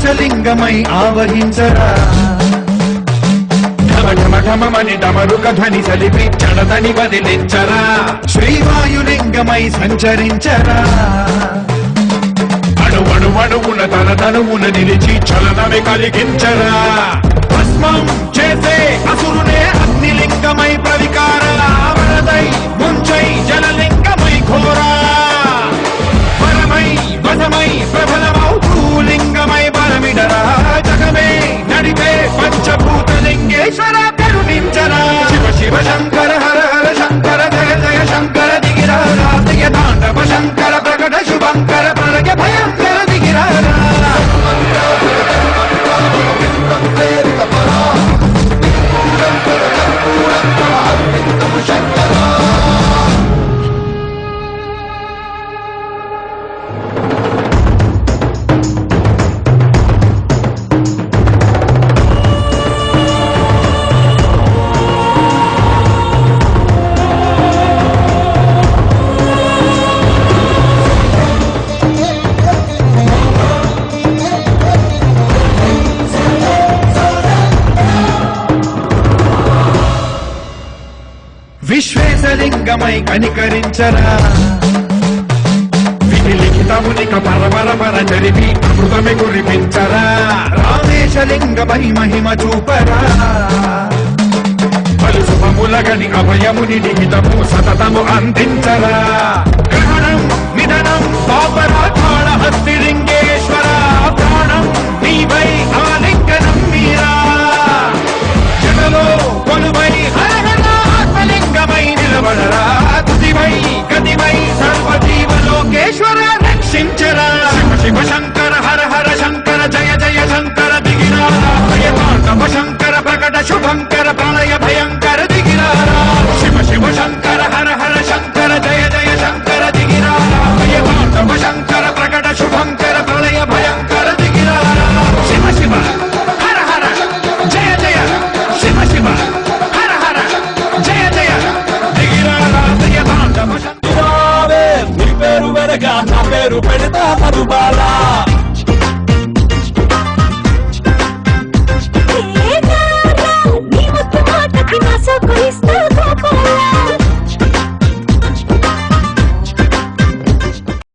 ఆకాశలింగమై ఆవహించరా ఢమఢమఢమని డమరుక ధ్వని సలిపి చడదని వదిలించరా శ్రీవాయులింగమై సంచరించరా అణువణువున తన తనువున నిలిచి చలనమే కలిగించరా భస్మం చేసే అసురునే అగ్నిలింగమై ప్రవికార వరదై ముంచై జలలింగమై ఘోరా పరమై వశమై ప్రబలమౌ భూలింగమై బలమిడరా జగమే నడిపే పంచభూతలింగేశ్వర కరుణించరా శివ శివ శంకర హర హర శంకర జయ జయ శంకర దిగిరా రాతయ తాండవ శంకర ప్రకట శుభంకర ప్రళయ భయంకర దిగిరా విశ్వేశలింగమై కనికరించరా విలిఖితమునిక పరపర చరిపి అమృతమే కురిపించరా రామేశలింగమై మహిమ చూపరా పలు శుభములగని అభయముని నిహితము సతతము అందించరా గ్రహణం నిధనం పాపరాకాళ హస్తిలింగేశ్వర ప్రాణం నీవై ఆలింగనం మీరా జనలో కొలువై ఆత్మలింగమై నిలబడరా తుదివై గతివై సర్వజీవలోకేశ్వర రక్షించరా శివ శివ శంకర